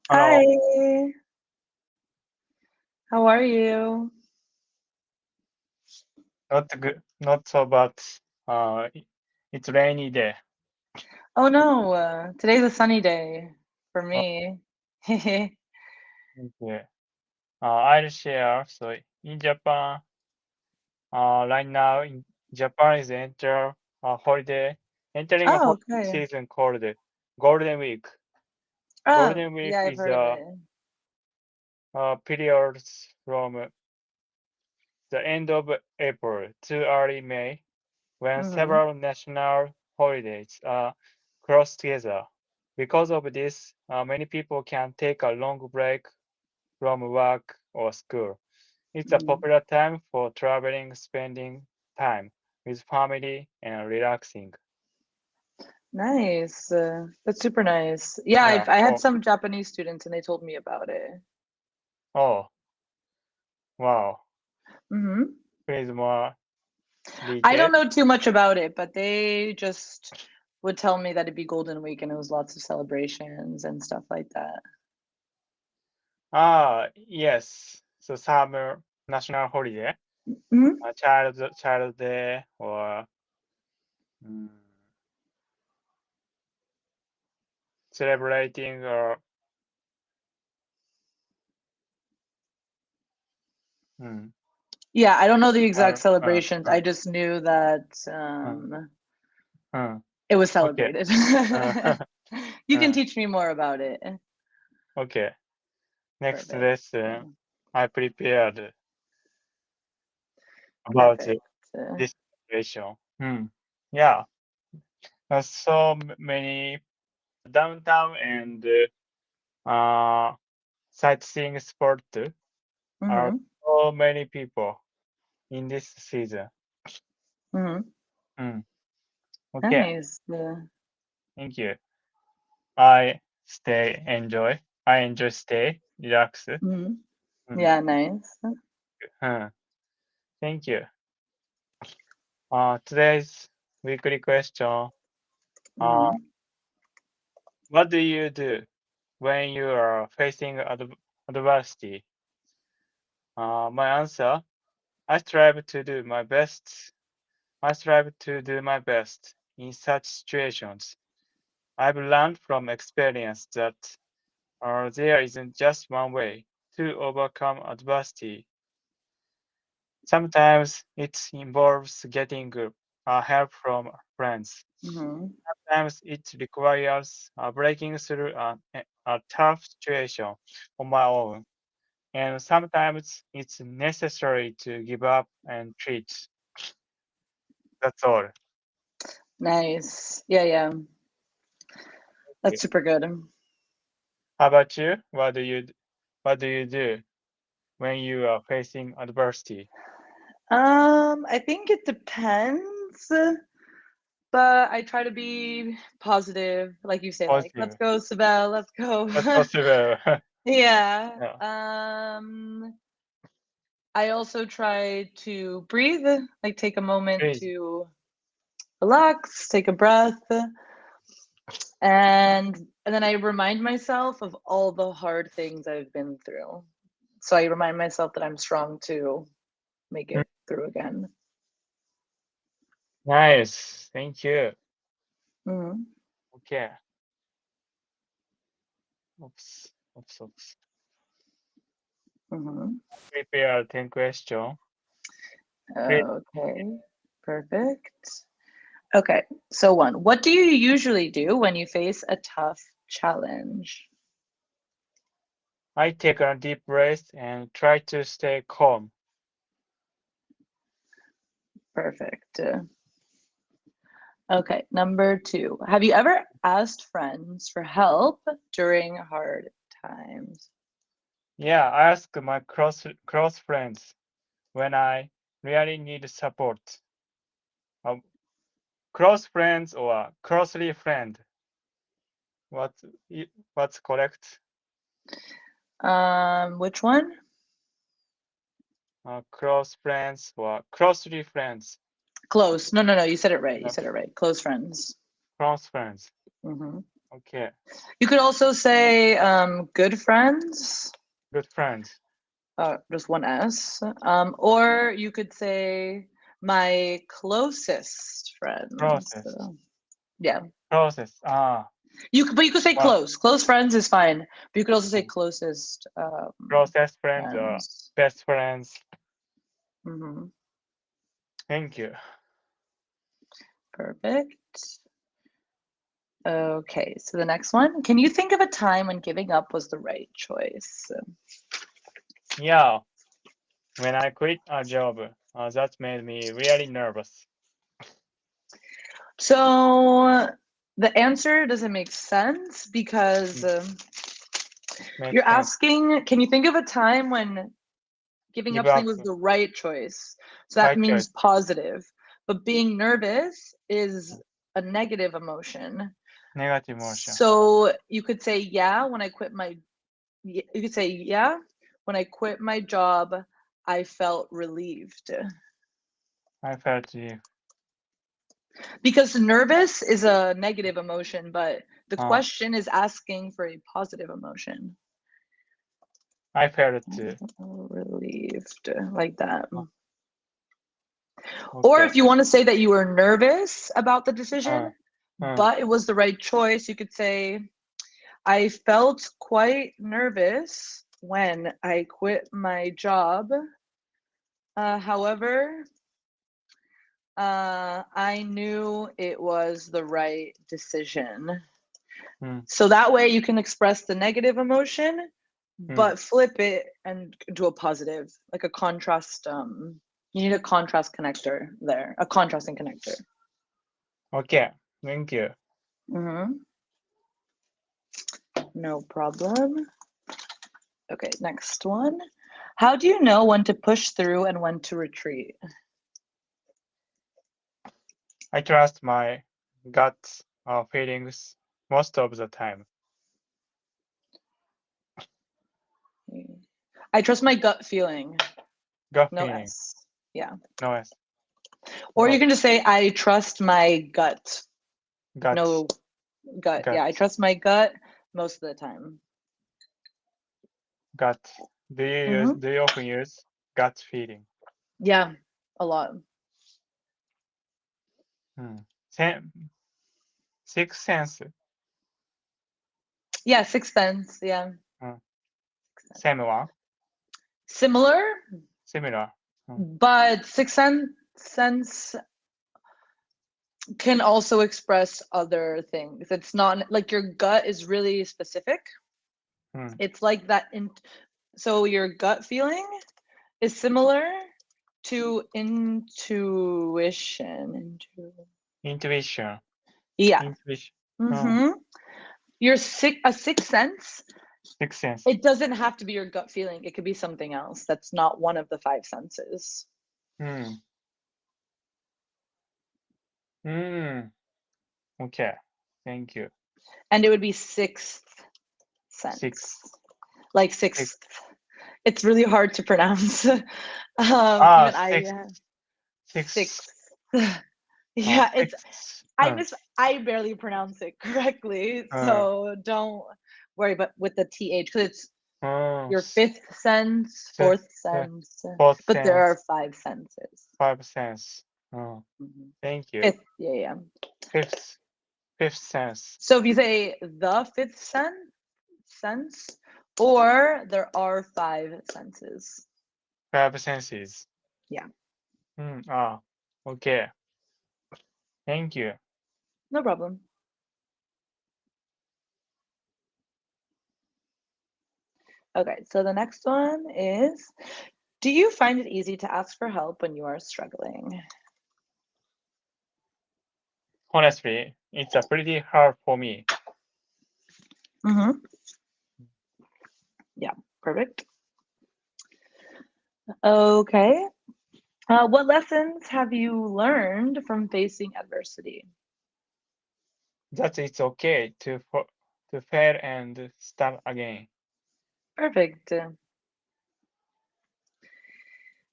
Hello. Hi, how are you? Not good. Not so bad. It's rainy day. Oh no, today's a sunny day for Uh, me. okay. I'll share. So in Japan, right now in Japan is entering a Oh, holiday okay. season called Golden Week. Oh, Golden Week yeah, I've is heard of a, it. period from the end of April to early May, when Mm-hmm. several national holidays are crossed together. Because of this, many people can take a long break from work or school. It's a Hmm. popular time for traveling, spending time with family, and relaxing. Nice. That's super nice. Yeah, Yeah. I had Oh, some Japanese students and they told me about it. oh, wow. Hmm. Please more I detail. don't know too much about it, but they just would tell me that it'd be Golden Week and it was lots of celebrations and stuff like that. Yes. So summer national holiday, Hmm. child day, or mm, celebrating or mm, Yeah, I don't know the exact uh, uh, celebrations. uh, I just knew that uh, uh, it was okay. celebrated. Uh, You can uh, teach me more about it. okay. Next Perfect. lesson, I prepared about Perfect. this situation. Yeah. So many downtown and sightseeing spot are Hmm. so many people in this season. Hmm. Hmm. Okay. Nice. Thank you. I enjoy. I enjoy stay, relax. Hmm. Hmm. Yeah, nice. Hmm. Thank you. Today's weekly question. Uh, Hmm. what do you do when you are facing adversity? My answer, I strive to do my best. I strive to do my best in such situations. I've learned from experience that there isn't just one way to overcome adversity. Sometimes it involves getting help from friends. Hmm. Sometimes it requires breaking through a tough situation on my own. And sometimes it's necessary to give up and treat. That's all. Nice. Yeah, yeah. Yeah. That's super good. How about you? What do you do when you are facing adversity? I think it depends, but I try to be positive, like you say, like, let's Positive. go, Sibel, let's go. That's possible. Yeah. Yeah. I also try to breathe, like take a moment Please. to relax, take a breath, and then I remind myself of all the hard things I've been through. So I remind myself that I'm strong to make Mm, it through again. nice. Thank you. Hmm. Okay. Oops. Oops. Oops. Hmm. Prepare 10 question. Please. Okay, perfect. Okay, so one, what do you usually do when you face a tough challenge? I take a deep breath and try to stay calm. Perfect. Okay, number two, have you ever asked friends for help during hard times? Yeah, I ask my close friends when I really need support. Um, close friends or closely friend. What what's correct? Which one? Close friends or closely friends. Close. No, no, no. You said it right. You Uh, said it right. Close friends. close friends. Hmm. Okay. You could also say good friends, Good friends. just one S. Or you could say my closest friends. Process. Yeah. Process. But you could say Well, close. Close friends is fine. But you could also say closest process friends or friends. best friends. hmm Thank you. Perfect. Okay, so the next one. Can you think of a time when giving up was the right choice? Yeah. When I quit a job, that made me really nervous. So the answer doesn't make sense because Makes you're sense. asking, can you think of a time when giving Give up something up. was the right choice? So that Right means choice. positive. But being nervous is a negative emotion. Negative emotion. So you could say, yeah, when I quit my, you could say, yeah, when I quit my job, I felt relieved. I felt you. Because nervous is a negative emotion, but the Uh, question is asking for a positive emotion. I felt too. Relieved, like that. Or Okay. if you want to say that you were nervous about the decision, Uh, but it was the right choice, you could say, I felt quite nervous when I quit my job. However, I knew it was the right decision. So that way you can express the negative emotion, but flip it and do a positive, like a contrast. You need a contrast connector there, a contrasting connector. Okay. Thank you. No problem. Okay, next one. How do you know when to push through and when to retreat? I trust my gut feelings most of the time. I trust my gut feeling. Gut No feeling. S. Yeah. No S. Or you can just say, I trust my gut. Gut. No gut. Gut. Yeah, I trust my gut most of the time. Gut. Do you often use gut feeling? Yeah, a lot. Sixth sense. Yeah, sixth sense. Yeah. Same one. Similar, Similar. but sixth sense can also express other things. It's not like your gut is really specific. It's like that. So your gut feeling is similar to intuition. Intuition. Yeah. Intuition. Your a sixth sense. Sixth sense. It doesn't have to be your gut feeling. It could be something else that's not one of the five senses. Okay. Thank you. And it would be sixth sense. Like sixth. It's really hard to pronounce. Even sixth. Yeah, it's I barely pronounce it correctly, so don't worry. But with the th, because it's your fifth sense, fourth sense, but there are five senses. Five sense. Thank you. Fifth, yeah. Fifth sense. So if you say the fifth sense, or there are five senses. Five senses. Yeah. Okay. Thank you. No problem. Okay, so the next one is, do you find it easy to ask for help when you are struggling? Honestly, it's pretty hard for me. Yeah, perfect. Okay. What lessons have you learned from facing adversity? That it's okay to fail and start again. Perfect.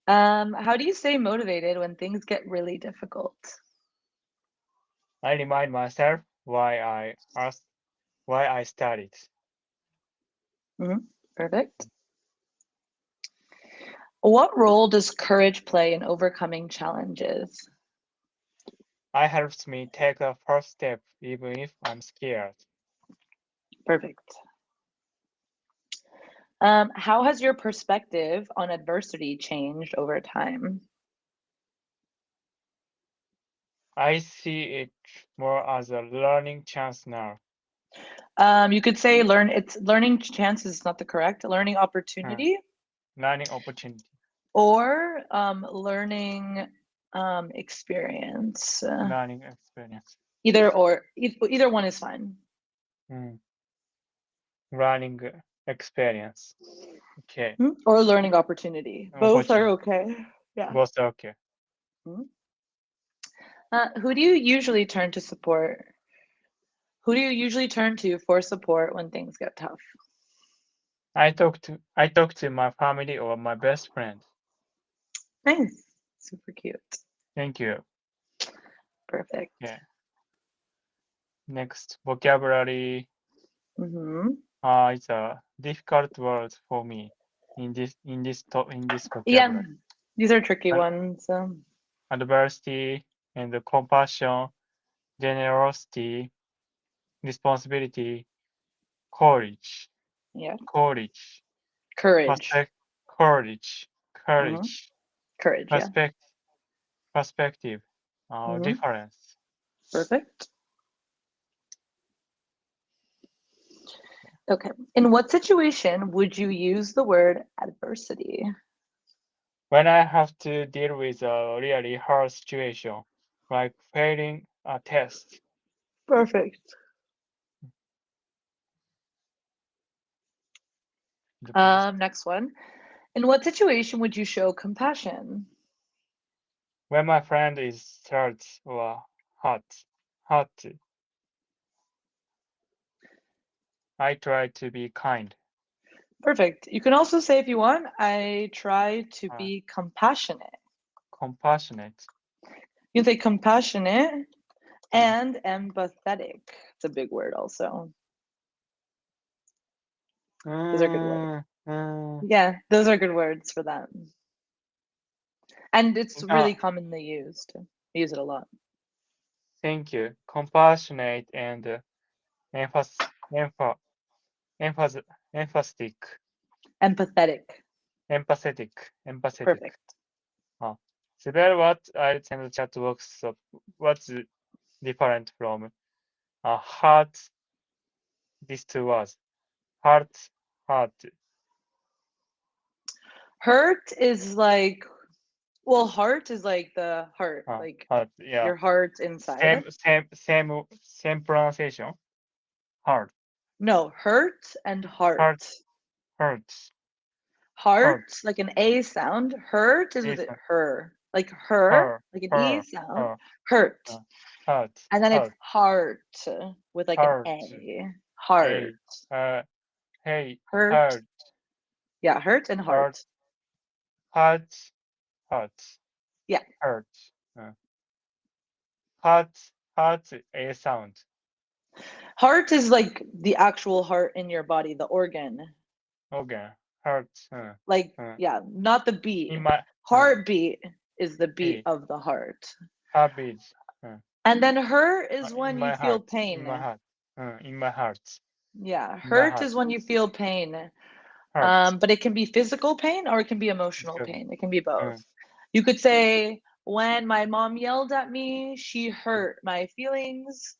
How do you stay motivated when things get really difficult? I remind myself why I asked why I studied. Perfect. What role does courage play in overcoming challenges? It helps me take a first step even if I'm scared. Perfect. How has your perspective on adversity changed over time? I see it more as a learning chance now. You could say learning chance is not the correct, learning opportunity. Learning opportunity. Or learning experience. Learning experience. Either one is fine. Learning experience. Okay. Or learning opportunity. Both are okay. Yeah. Both are okay. Who do you usually turn to support? Who do you usually turn to for support when things get tough? I talk to my family or my best friend. Nice. Super cute. Thank you. Perfect. Yeah. Next, vocabulary. It's a difficult word for me in this vocabulary. Yeah, these are tricky ones. Adversity and compassion, generosity, responsibility, courage. Yeah. Courage. Courage. Courage. Courage. Perspective. Difference. Perfect. Okay. In what situation would you use the word adversity? When I have to deal with a really hard situation, like failing a test. Perfect. Next one. In what situation would you show compassion? When my friend is hurt or hurt, I try to be kind. Perfect. You can also say, if you want, I try to be compassionate. Compassionate. You can say compassionate and empathetic. It's a big word also. Those are good words. Yeah, those are good words for that. And it's really commonly used. I use it a lot. Thank you. Compassionate and emphatic. Empathetic. Perfect. Sibel, what I send the chat box. So what's different from heart? These two words. Heart. Hurt is like, well, heart is like the heart, like heart, yeah. Your heart inside. Same pronunciation. Heart. No, hurt and heart. Heart, like an A sound. Hurt is with it, her. Like her, like an E sound. Hurt. And then it's heart with like an A. Heart. Hey. Hurt. Heart. Yeah, hurt and heart. Heart. Yeah. Heart. Heart, A sound. Heart is like the actual heart in your body, the organ. Heart. Like, yeah, not the beat. In my heartbeat is the beat of the heart. Heartbeat. And then hurt is when you feel pain. In my heart. In my heart. Yeah, hurt is when you feel pain. But it can be physical pain or it can be emotional pain. It can be both. You could say, when my mom yelled at me, she hurt my feelings.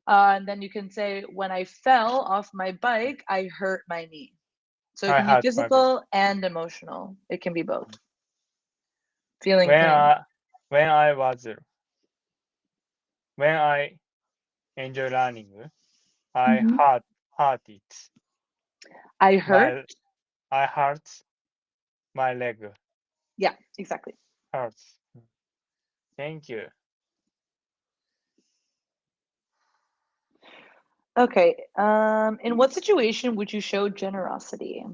And then you can say, when I fell off my bike, I hurt my knee. So it can be physical and emotional. It can be both. Feeling pain. When I enjoy running, I hurt it. I hurt my leg. Yeah, exactly. Hurts. Thank you. Okay. In what situation would you show generosity?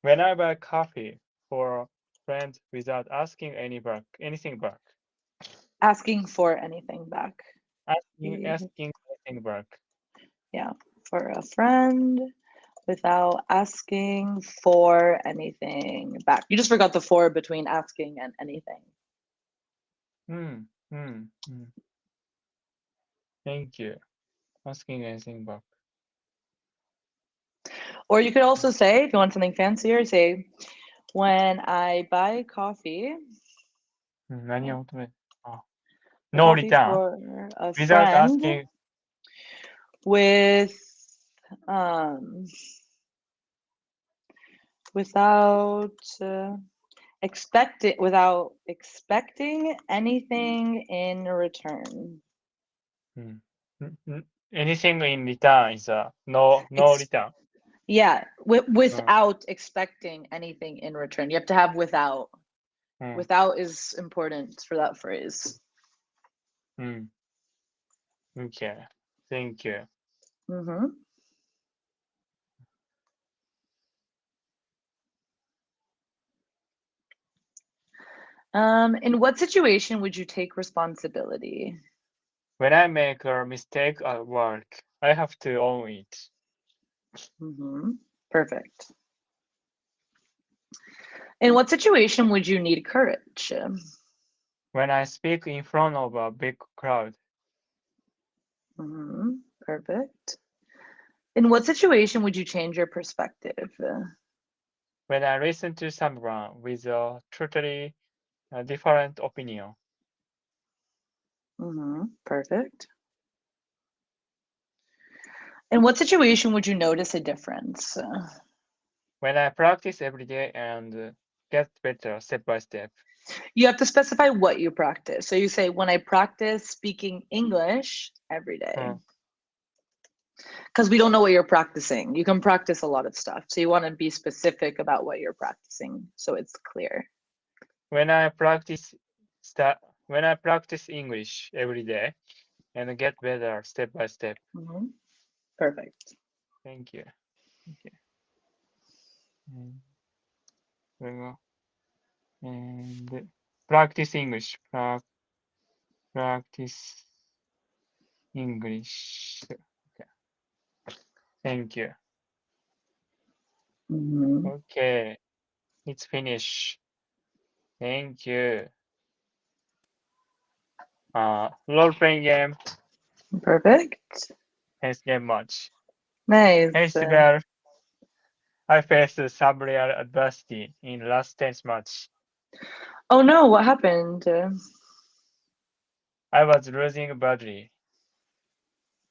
When I buy coffee for a friend without asking anything back. Asking for anything back. Asking anything back. Yeah, for a friend without asking for anything back. You just forgot the for between asking and anything. Thank you. Asking anything back. Or you could also say, if you want something fancier, say, when I buy coffee, 何を求める? no No return. for a Without friend asking. with without expecting anything in return. Anything in return is no return. Yeah, without expecting anything in return. You have to have without. Without is important for that phrase. Okay, thank you. In what situation would you take responsibility? When I make a mistake at work, I have to own it. Perfect. In what situation would you need courage? When I speak in front of a big crowd. Perfect. In what situation would you change your perspective? When I listen to someone with a totally different opinion. Perfect. In what situation would you notice a difference? When I practice every day and get better step by step. You have to specify what you practice. So you say, when I practice speaking English every day. Because we don't know what you're practicing. You can practice a lot of stuff. So you want to be specific about what you're practicing so it's clear. When I practice English every day and get better step by step. Perfect. Thank you. Okay. And practice English. Practice English. Okay. Thank you. Okay, it's finished. Thank you. Role-playing game. Perfect. Thanks very much. Nice. Hey, Sibel. I faced some real adversity in last tennis match. Oh no, what happened? I was losing badly,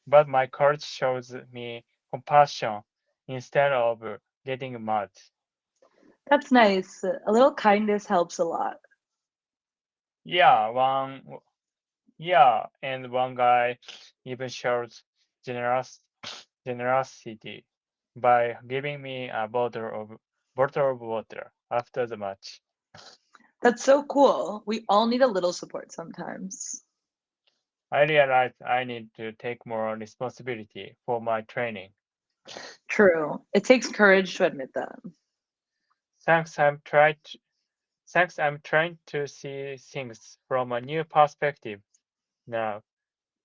but my coach shows me compassion instead of getting mad. That's nice. A little kindness helps a lot. Yeah, and one guy even showed generosity by giving me a bottle of water after the match. That's so cool. We all need a little support sometimes. I realized I need to take more responsibility for my training. True. It takes courage to admit that. Thanks, I'm trying to see things from a new perspective now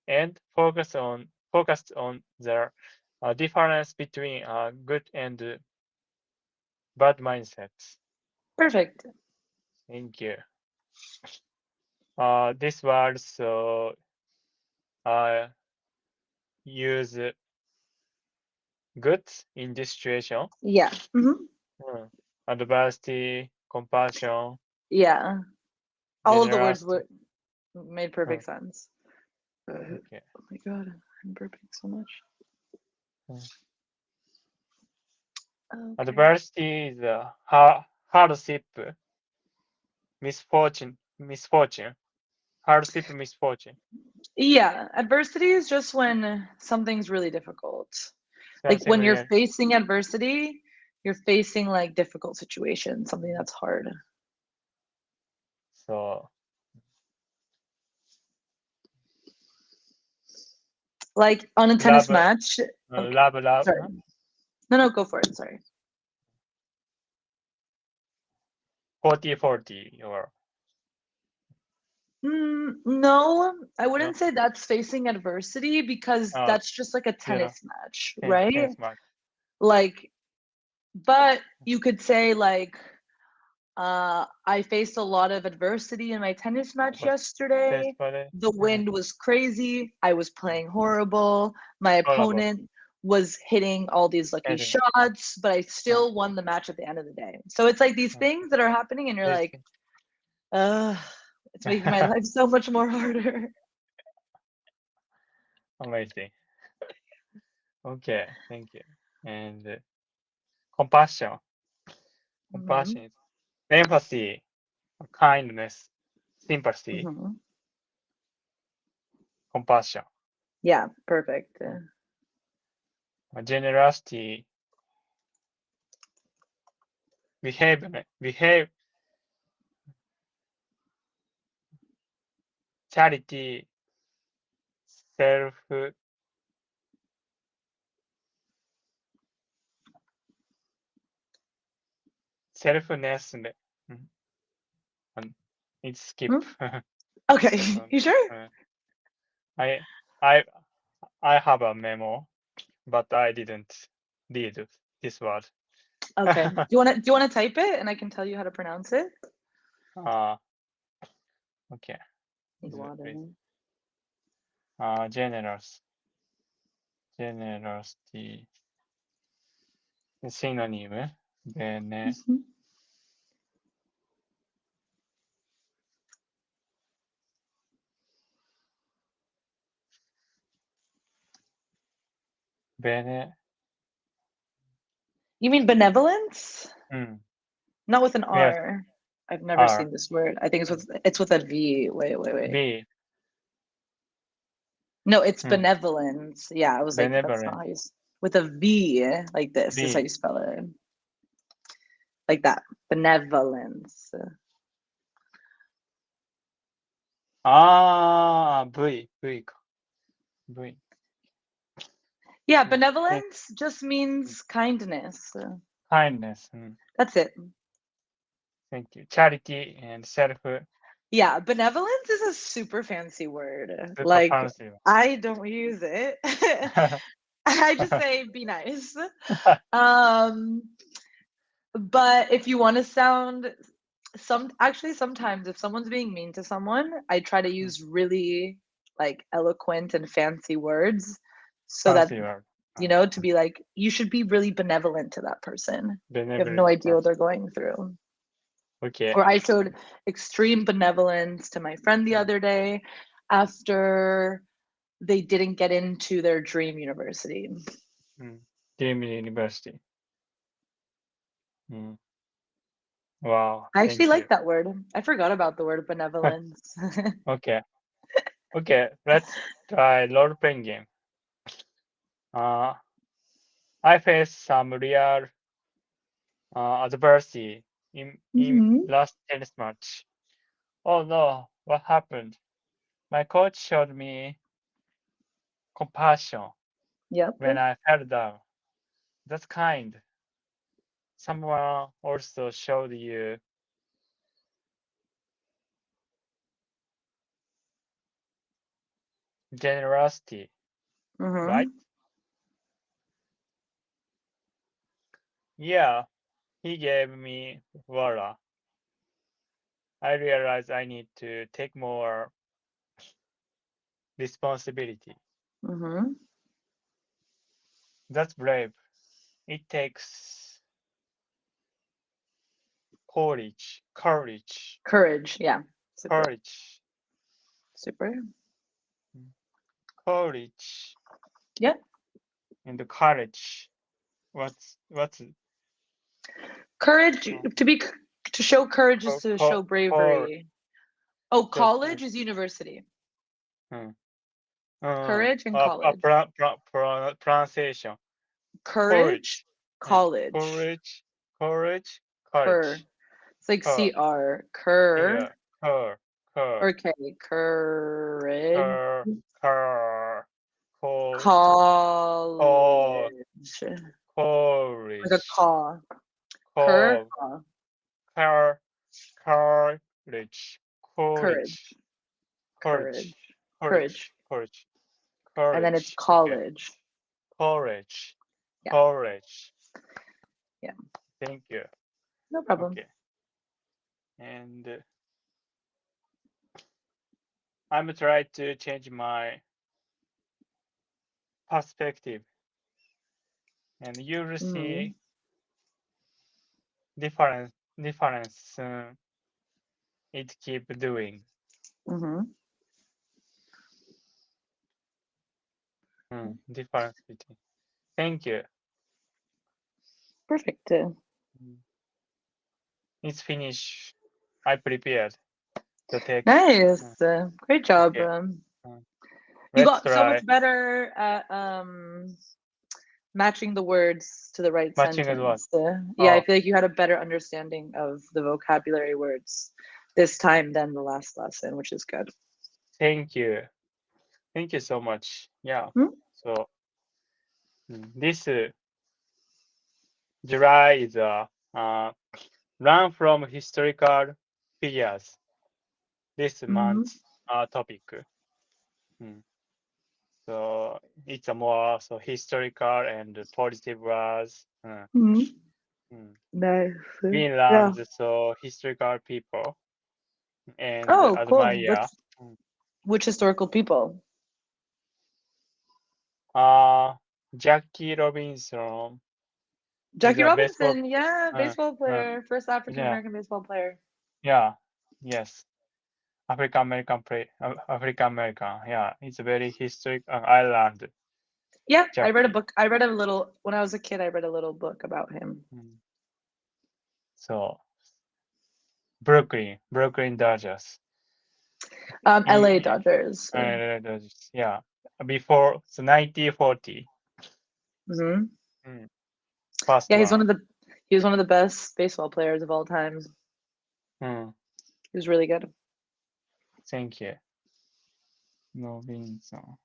and focused on the difference between good and bad mindsets. Perfect. Thank you. This word so use good in this situation. Yeah. Adversity, compassion. Yeah. All of the words generosity. made perfect sense. Okay. Oh my god, I'm burping so much. Okay. Adversity is a hardship, misfortune. Hardship, misfortune. Yeah, adversity is just when something's really difficult. Like Something when you're real. facing adversity, you're facing like difficult situations, something that's hard. So like on a tennis match. Okay. Sorry. No, go for it. Sorry. 40-40 or No, I wouldn't say that's facing adversity because Oh, that's just like a tennis match, right? tennis match. Like, but you could say like, I faced a lot of adversity in my tennis match yesterday. The wind was crazy. I was playing horrible. My opponent was hitting all these lucky shots, but I still won the match at the end of the day. So it's like these things that are happening, and you're like, it's making my life so much more harder. Amazing. Okay, thank you. And compassion. Compassion is empathy, kindness, sympathy, compassion. Yeah, perfect. Generosity, behave, charity, selfness. It's skip. Okay, you sure? I have a memo, but I didn't read this word. Okay. Do you want to type it and I can tell you how to pronounce it? Okay. Need water. Generous. Generosity. Synonym. You mean benevolence? Not with an Yes. R. I've never seen this word. I think it's with a V. Wait. V. No, it's benevolence. Yeah, I was like, that's not how you with a V, like this is how you spell it. Like that. Benevolence. V. V. Yeah, benevolence just means kindness. Kindness. That's it. Thank you. Charity and self. Yeah, benevolence is a super fancy word. Like, fancy. I don't use it. I just say be nice. But if you want to sound sometimes if someone's being mean to someone, I try to use really like eloquent and fancy words so fancy that word. to be like, you should be really benevolent to that person. You have Benevolent no idea what they're going through. Okay. Or I showed extreme benevolence to my friend the other day after they didn't get into their dream university. Dream university. Wow. I actually like that word. I forgot about the word benevolence. Okay. Let's try role playing game. I faced some real adversity in last tennis match. Oh no, what happened? My coach showed me compassion when I fell down. That's kind. Someone also showed you generosity, right? Yeah, he gave me water. I realized I need to take more responsibility. That's brave. It takes courage. Yeah. Super. Courage. Super. Courage. Yeah. And the courage. What's courage to show courage is to show bravery. Oh, college is university. Courage and college. Pronunciation. Courage, college. Courage. It's like CR. Cur. Cur. Okay, courage. College. Courage. Like a caw. Courage. Courage. Courage. Courage. And then it's Okay. college. Courage. Yeah. Courage. Yeah. Thank you. No problem. Okay. And I'm trying to change my perspective, and you will see difference. It keep doing. Difference between. Thank you. Perfect. It's finished. I prepared the text. Nice. Great job. Okay. You Let's got so try. much better at matching the words to the right Matching as sentence. well. Yeah, I feel like you had a better understanding of the vocabulary words this time than the last lesson, which is good. Thank you. Thank you so much. Yeah. So this July is a learn from historical figures. This month's topic. So it's a more historical and positive words. Nice. Finland, so historical people and cool. admire. Which historical people? Jackie Robinson. Jackie Robinson, baseball player, first African American baseball player. Yeah, yes. African American, yeah, it's a very historic island. Yeah, Jackie. I read a book. When I was a kid, I read a little book about him. So, Brooklyn Dodgers. LA Dodgers. Yeah, before 1940. First yeah, he was one of the best baseball players of all time. He was really good. Thank you. Robinson.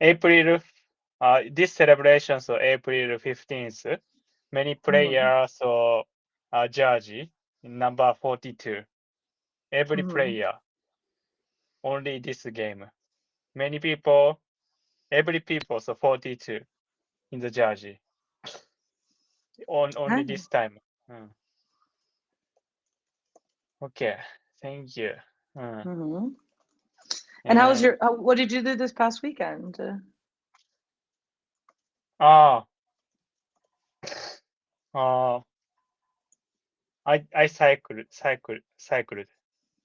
April. This celebration, so April 15th, many players so jersey number 42. Every player, only this game. Many people, every people, so 42 in the jersey. Only this time. Okay, thank you. And how was what did you do this past weekend? I cycled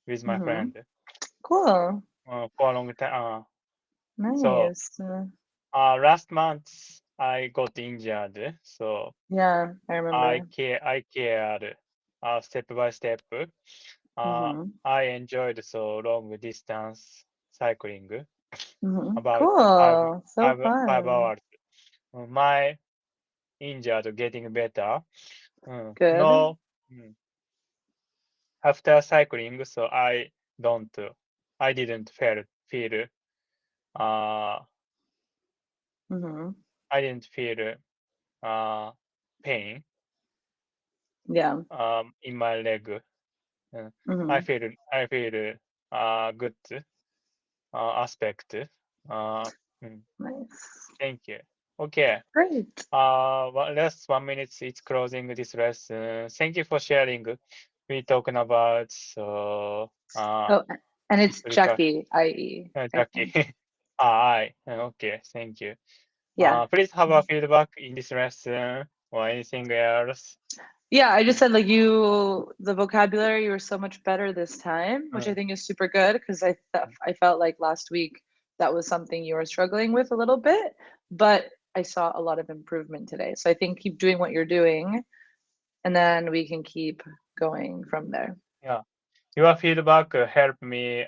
with my friend. Cool. For a long time. Nice. So, last month I got injured, so yeah, I remember. I cared step by step. I enjoyed so long distance cycling. About cool. five fun. hours. My injured getting better. Good. No, after cycling, so I didn't feel I didn't feel pain. Yeah. In my leg. I feel good aspect. Nice. Thank you. Okay. Great. Last 1 minute. It's closing this lesson. Thank you for sharing. We talking about and it's Jackie, IE. Jackie. Okay. Thank you. Yeah. Please have a feedback in this lesson or anything else. Yeah, I just said the vocabulary, you were so much better this time, which I think is super good because I felt like last week that was something you were struggling with a little bit, but I saw a lot of improvement today. So I think keep doing what you're doing, and then we can keep going from there. Yeah, your feedback helped me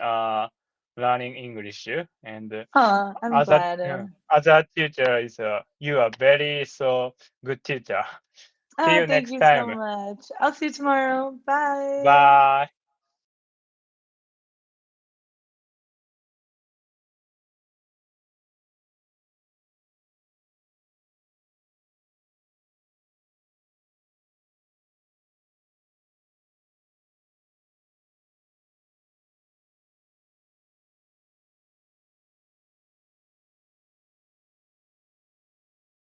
learning English, and I'm glad. As a teacher, you are very good teacher. See you thank next you time. so much. I'll see you tomorrow. Bye. Bye.